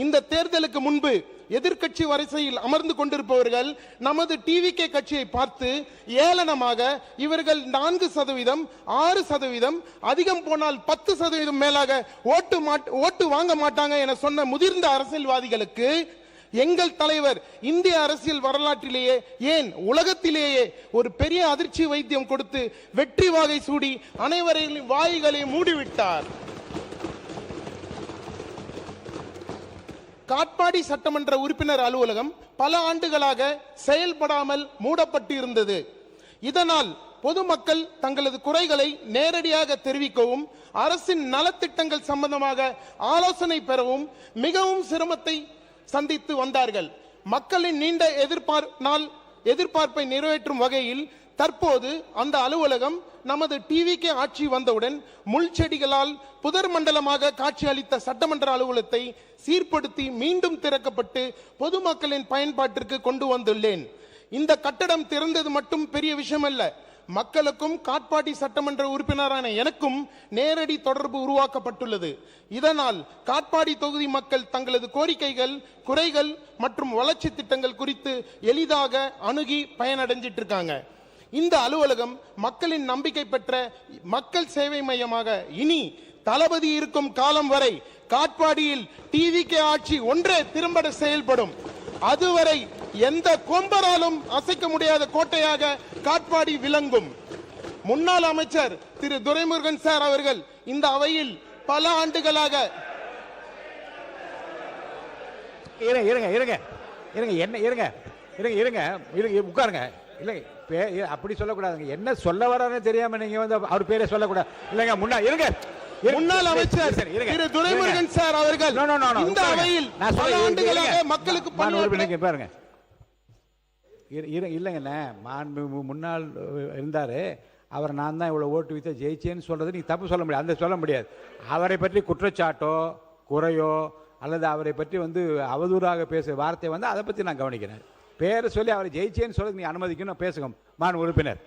இந்த தேர்தலுக்கு முன்பு எதிர்க்கட்சி வரிசையில் அமர்ந்து கொண்டிருப்பவர்கள் நமது டிவிகே கட்சியை பார்த்து ஏளனமாக இவர்கள் 4%, 6%, அதிகம் போனால் 10% மேலாக ஓட்டு வாங்க மாட்டாங்க என சொன்ன முதிர்ந்த அரசியல்வாதிகளுக்கு எங்கள் தலைவர் இந்திய அரசியல் வரலாற்றிலேயே ஏன் உலகத்திலேயே ஒரு பெரிய அதிர்ச்சி வைத்தியம் கொடுத்து வெற்றி வாகை சூடி அனைவரின் வாய்களை மூடிவிட்டார். காட்பாடி சட்டமன்ற உறுப்பினர் அலுவலகம் பல ஆண்டுகளாக செயல்படாமல் மூடப்பட்டு இருந்தது. இதனால் பொதுமக்கள் தங்களது குறைகளை நேரடியாக தெரிவிக்கவும் அரசின் நலத்திட்டங்கள் சம்பந்தமாக ஆலோசனை பெறவும் மிகவும் சிரமத்தை சந்தித்து வந்தார்கள். மக்களின் நீண்ட எதிர்பார்ப்பை நிறைவேற்றும் வகையில் தற்போது அந்த அலுவலகம் நமது டிவிகே ஆட்சி வந்தவுடன் முள் செடிகளால் புதர் மண்டலமாக காட்சி அளித்த சட்டமன்ற அலுவலகத்தை சீர்படுத்தி மீண்டும் திறக்கப்பட்டு பொதுமக்களின் பயன்பாட்டிற்கு கொண்டு வந்துள்ளேன். இந்த கட்டடம் திறந்தது மட்டும் பெரிய விஷயம் அல்ல. மக்களுக்கும் காட்பாடி சட்டமன்ற உறுப்பினரான எனக்கும் நேரடி தொடர்பு உருவாக்கப்பட்டுள்ளது. இதனால் காட்பாடி தொகுதி மக்கள் தங்களது கோரிக்கைகள், குறைகள் மற்றும் வளர்ச்சி திட்டங்கள் குறித்து எளிதாக அணுகி பயனடைஞ்சிட்டு இருக்காங்க. இந்த அலுவலகம் மக்களின் நம்பிக்கை பெற்ற மக்கள் சேவை மையமாக இனி தளபதி இருக்கும் காலம் வரை காட்பாடியில் டிவிகே ஆட்சி ஒன்றே திறம்பட செயல்படும். அதுவரை எந்த கொம்பராலும் அசைக்க முடியாத கோட்டையாக காட்பாடி விளங்கும். முன்னாள் அமைச்சர் திரு துரைமுருகன் சார் அவர்கள் இந்த அவையில் பல ஆண்டுகளாக உட்காருங்க. இல்லை அப்படி சொல்லக்கூடாதுங்க. என்ன சொல்ல வரான்னு தெரியாம நீங்க வந்து அவர் பேரை சொல்லக்கூடாது. இல்லைங்க முன்னாள் அமைச்சர் திரு துரைமுருகன் சார் அவர்கள் இந்த அவையில் பல ஆண்டுகளாக மக்களுக்கு பாருங்க. இல்லைங்கண்ணே, முன்னாள் இருந்தாரு. அவர் நான் தான் இவ்வளவு ஓட்டு வைத்த ஜெயிச்சேன்னு சொல்றது நீங்க தப்பு சொல்ல முடியாது. அந்த சொல்ல முடியாது. அவரை பற்றி குற்றச்சாட்டோ குறையோ அல்லது அவரை பற்றி வந்து அவதூறாக பேசுற வார்த்தை வந்து அதை பத்தி நான் கவனிக்கிறேன். பேரை சொல்லி அவரை ஜெயிச்சேன்னு சொல்ல நீ அனுமதிக்கணும். பேசுங்க மாண்பு உறுப்பினர்.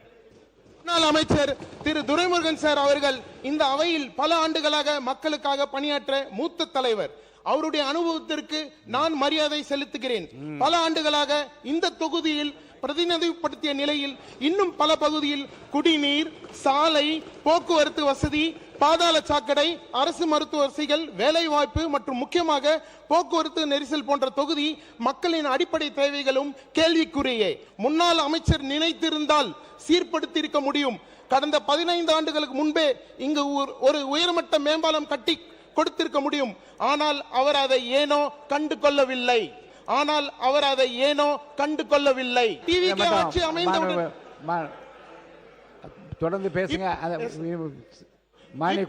முன்னாள் அமைச்சர் திரு துரைமுருகன் சார் அவர்கள் இந்த அவையில் பல ஆண்டுகளாக மக்களுக்காக பணியாற்ற மூத்த தலைவர். அவருடைய அனுபவத்திற்கு நான் மரியாதை செலுத்துகிறேன். பல ஆண்டுகளாக இந்த தொகுதியில் பிரதிநிதிப்படுத்திய நிலையில் இன்னும் பல பகுதியில் குடிநீர், சாலை, போக்குவரத்து வசதி, பாதாள சாக்கடை, அரசு மருத்துவ வசதிகள், வேலை வாய்ப்பு மற்றும் முக்கியமாக போக்குவரத்து நெரிசல் போன்ற தொகுதி மக்களின் அடிப்படை தேவைகளும் கேள்விக்குறியே. முன்னாள் அமைச்சர் நினைத்திருந்தால் சீர்படுத்தியிருக்க முடியும். கடந்த 15 ஆண்டுகளுக்கு முன்பே இங்கு ஒரு உயர்மட்ட மேம்பாலம் கட்டி கொடுத்திருக்க முடியும். ஆனால் அவர் அதை ஏனோ கண்டு கொள்ளவில்லை. டிவிகே ஆட்சி அமைந்தவுடன் தொடர்ந்து பேசுங்க. மானிய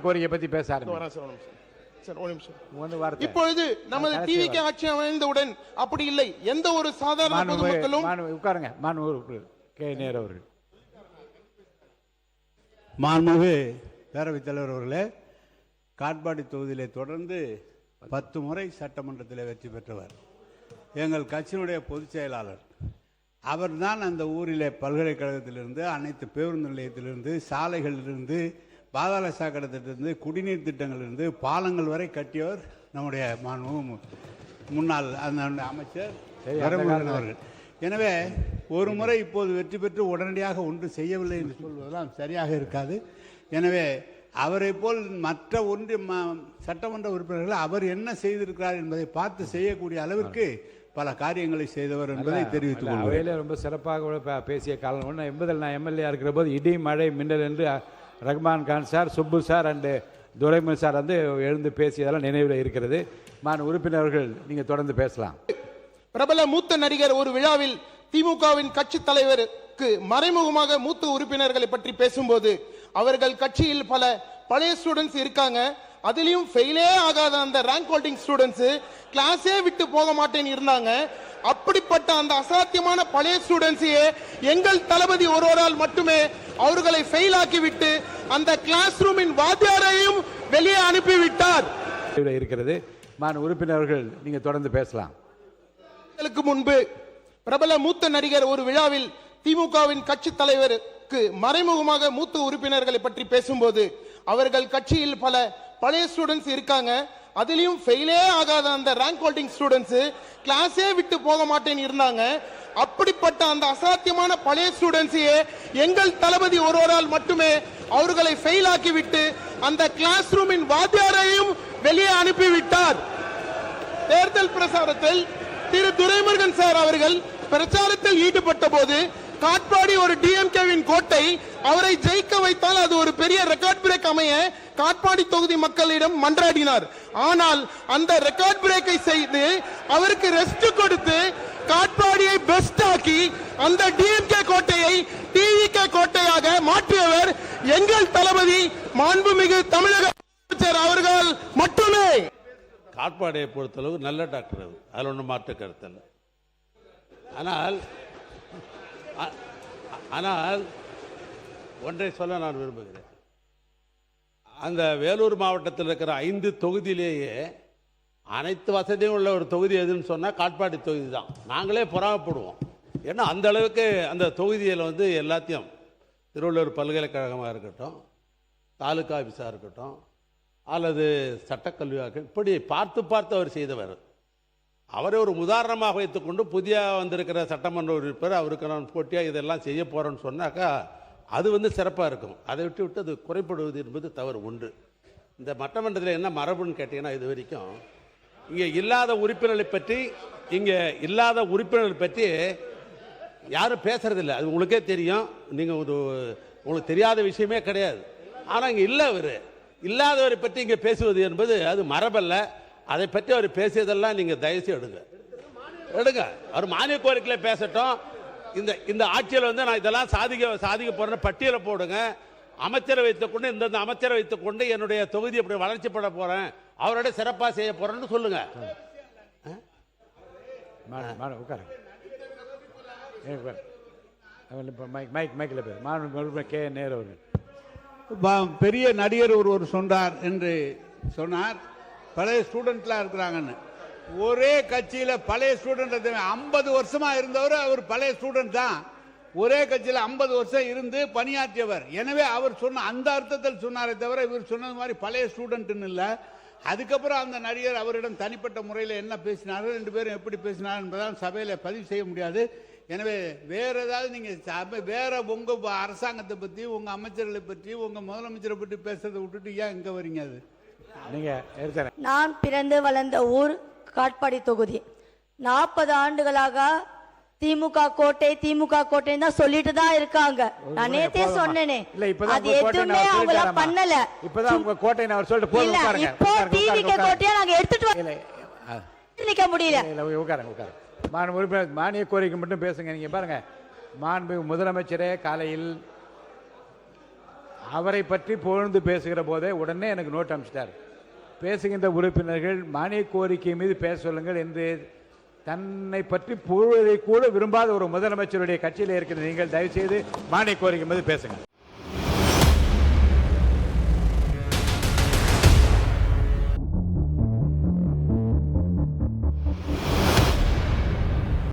கோரிக்கை பத்தி பேச இப்பொழுது நமது டிவிகே ஆட்சி அமைந்தவுடன் அப்படி இல்லை. எந்த ஒரு சாதாரண பொதுமக்களும் உட்காருங்க. அவர்கள் மாண்புமிகு பேரவைத் தலைவர் அவர்களே, காட்பாடி தொகுதியிலே தொடர்ந்து 10 முறை சட்டமன்றத்தில் வெற்றி பெற்றவர் எங்கள் கட்சியினுடைய பொதுச் செயலாளர். அவர்தான் அந்த ஊரிலே பல்கலைக்கழகத்திலிருந்து, அனைத்து பேருந்து நிலையத்திலிருந்து, சாலைகளிலிருந்து, பாதாள சாக்கடை திட்டத்திலிருந்து, குடிநீர் திட்டங்களிலிருந்து பாலங்கள் வரை கட்டியவர் நம்முடைய முன்னாள் அந்த அமைச்சர் அவர்கள். எனவே ஒரு முறை இப்போது வெற்றி பெற்று உடனடியாக ஒன்று செய்யவில்லை என்று சொல்வதெல்லாம் சரியாக இருக்காது. எனவே அவரை போல் மற்ற ஒன்றிய சட்டமன்ற உறுப்பினர்கள் அவர் என்ன செய்திருக்கிறார் என்பதை பார்த்து செய்யக்கூடிய அளவிற்கு பல காரியங்களை செய்தவர் என்பதை தெரிவித்துக் கொள்கிறேன். அவையில ரொம்ப சிறப்பாக பேசிய காலம் ஒன்று 80 நான் எம்எல்ஏ இருக்கிற போது இடி மழை மின்னல் என்று Rahman Khan sir, Subbu sir and Duraimurugan sir வந்து எழுந்து பேசியதெல்லாம் நினைவில் இருக்கிறது. உறுப்பினர்கள் நீங்க தொடர்ந்து பேசலாம். பிரபல மூத்த நடிகர் ஒரு விழாவில் திமுகவின் கட்சி தலைவருக்கு மறைமுகமாக மூத்த உறுப்பினர்களை பற்றி பேசும்போது அவர்கள் கட்சியில் பல பழைய ஸ்டூடெண்ட்ஸ் இருக்காங்க, அதிலையும் ஃபெயிலே ஆகாத அந்த ரேங்க் ஹோல்டிங் ஸ்டூடெண்ட்ஸ் கிளாஸே விட்டு போக மாட்டேன்னு இருந்தாங்க. அப்படிப்பட்ட அந்த அசாத்தியமான பழைய ஸ்டூடெண்ட்ஸையே எங்கள் தளபதி ஒருவரால் மட்டுமே அவர்களை ஃபெயில் ஆக்கிவிட்டு அந்த கிளாஸ் ரூமின் வாத்தியாரையும் வெளியே அனுப்பிவிட்டார் இருக்கிறது. உறுப்பினர்கள் நீங்க தொடர்ந்து பேசலாம். முன்பு பிரபல மூத்த நடிகர் ஒரு விழாவில் திமுகவின் கட்சி தலைவருக்கு மறைமுகமாக மூத்த உறுப்பினர்களை பற்றி பேசும்போது அவர்கள் கட்சியில் பல பழைய ஸ்டூடெண்ட்ஸ் இருக்காங்க, அதிலையும் ஃபெயிலே ஆகாத அந்த ரேங்க் ஹோல்டிங் ஸ்டூடெண்ட்ஸ் கிளாஸே விட்டு போக மாட்டேன்னு இருந்தாங்க. அப்படிப்பட்ட அந்த அசாத்தியமான பழைய ஸ்டூடெண்ட்ஸையே எங்கள் தளபதி ஒருவரால் மட்டுமே அவர்களை ஃபெயில் ஆக்கி விட்டு அந்த கிளாஸ் ரூமின் வாத்தியாரையும் வெளியே அனுப்பிவிட்டார். தேர்தல் பிரச்சாரத்தில் திரு துரைமுருகன் சார் அவர்கள் பிரச்சாரத்தில் ஈடுபட்ட போது காட்பாடி ஒரு டிஎம்கேவின் கோட்டை, அவரை ஜெயிக்க வைத்தால் அது ஒரு பெரிய ரெக்கார்ட் பிரேக் அமைய காட்பாடி தொகுதி மக்களிடம் மன்றாடினார். ஆனால் அந்த ரெக்கார்ட் பிரேக்கை செய்து அவருக்கு ரெஸ்ட் கொடுத்து காட்பாடியை பெஸ்ட் ஆக்கி அந்த டிஎம்கே கோட்டையை டிவிகே கோட்டையாக மாற்றியவர் எங்கள் தளபதி மாண்புமிகு தமிழக முதலமைச்சர் அவர்கள் மட்டுமே. காட்பாடியை பொறுத்தளவு நல்ல டாக்டர் அது, அதில் ஒன்றும் மாற்று கருத்தில். ஆனால் ஒன்றை சொல்ல நான் விரும்புகிறேன். அந்த வேலூர் மாவட்டத்தில் இருக்கிற 5 தொகுதியிலேயே அனைத்து வசதியும் உள்ள ஒரு தொகுதி எதுன்னு சொன்னால் காட்பாடி தொகுதி தான். நாங்களே பொறாமப்படுவோம். ஏன்னா அந்த அளவுக்கு அந்த தொகுதியில் வந்து எல்லாத்தையும் திருவள்ளூர் பல்கலைக்கழகமாக இருக்கட்டும், தாலுகா ஆஃபீஸாக இருக்கட்டும், அல்லது சட்டக்கல்வியாக இப்படி பார்த்து அவர் செய்தவர். அவரை ஒரு உதாரணமாக வைத்துக்கொண்டு புதிய வந்திருக்கிற சட்டமன்ற உறுப்பினர் அவருக்கு நான் போட்டியாக இதெல்லாம் செய்ய போகிறேன்னு சொன்னாக்கா அது வந்து சிறப்பாக இருக்கும். அதை விட்டு அது குறைப்படுவது என்பது தவறு ஒன்று. இந்த மட்டமன்றத்தில் என்ன மரபுன்னு கேட்டிங்கன்னா, இது வரைக்கும் இங்கே இல்லாத உறுப்பினர்கள் பற்றி யாரும் பேசுறதில்லை. அது உங்களுக்கே தெரியும். நீங்கள் உங்களுக்கு தெரியாத விஷயமே கிடையாது. ஆனால் இங்கே இல்லாதவரை பற்றி இங்கே பேசுவது என்பது அது மரபல்ல. அதை பற்றி அவர் பேசியதெல்லாம் நீங்கள் தயவுசெய்து எடுங்க. அவர் மானிய கோரிக்கையில் பேசட்டும். இந்த ஆட்சியில் வந்து நான் இதெல்லாம் சாதிக்க போறேன்னு பட்டியலை போடுங்க. அமைச்சரை வைத்துக்கொண்டு இந்தந்த அமைச்சரை வைத்துக்கொண்டு என்னுடைய தொகுதி எப்படி வளர்ச்சிப்பட போறேன், அவரோட சிறப்பாக செய்ய போறேன்னு சொல்லுங்க. பெரிய நடிகர் ஒருவர் சொன்னார் என்று சொன்னார், பழைய ஸ்டூடெண்ட்லாம் இருக்கிறாங்கன்னு. ஒரே கட்சியில் பழைய ஸ்டூடெண்ட் 50 வருஷமா இருந்தவர். அவர் பழைய ஸ்டூடெண்ட் தான். ஒரே கட்சியில் 50 வருஷம் இருந்து பணியாற்றியவர். எனவே அவர் சொன்ன அந்த அர்த்தத்தில் சொன்னாரே தவிர இவர் சொன்னது மாதிரி பழைய ஸ்டூடெண்ட்னு இல்லை. அதுக்கப்புறம் அந்த நடிகர் அவரிடம் தனிப்பட்ட முறையில் என்ன பேசினார்கள், 2 பேரும் எப்படி பேசினார் என்பதால் சபையில் பதிவு செய்ய முடியாது. எனவே வேற ஏதாவது நீங்கள் வேற உங்க அரசாங்கத்தை பற்றி, உங்க அமைச்சர்களை பற்றி, உங்க முதலமைச்சரை பற்றி பேசுறதை விட்டுட்டு ஏன் இங்கே வரீங்க? அது நான் பிறந்து வளர்ந்த ஊர் காட்பாடி தொகுதி. 40 ஆண்டுகளாக திமுக கோட்டை தான் சொல்லிட்டு தான் இருக்காங்க. நான் நேத்தே சொன்னேனே, அது எதுவுமே அவங்க பண்ணல. இப்பதான் உங்க கோட்டை அவர் சொல்லிட்டு போய் உட்காருங்க. இப்போ டிவிகே கோட்டையை நாங்க எடுத்துட்டு நிக்க முடியல. உட்காருங்க. மானிய கோரிக்கை மட்டும் பேசுங்க. நீங்க பாருங்க, மாண்பு முதலமைச்சரே காலையில் அவரை பற்றி புகழ்ந்து பேசுகிற போதே உடனே எனக்கு நோட் அனுப்பிச்சிட்டார். பேசுகின்ற உறுப்பினர்கள் மானிய கோரிக்கை மீது பேச சொல்லுங்கள் என்று தன்னை பற்றி புகழ்வதை கூட விரும்பாத ஒரு முதலமைச்சருடைய கட்சியில் இருக்கிற நீங்கள் தயவுசெய்து மானிய கோரிக்கை மீது பேசுங்க.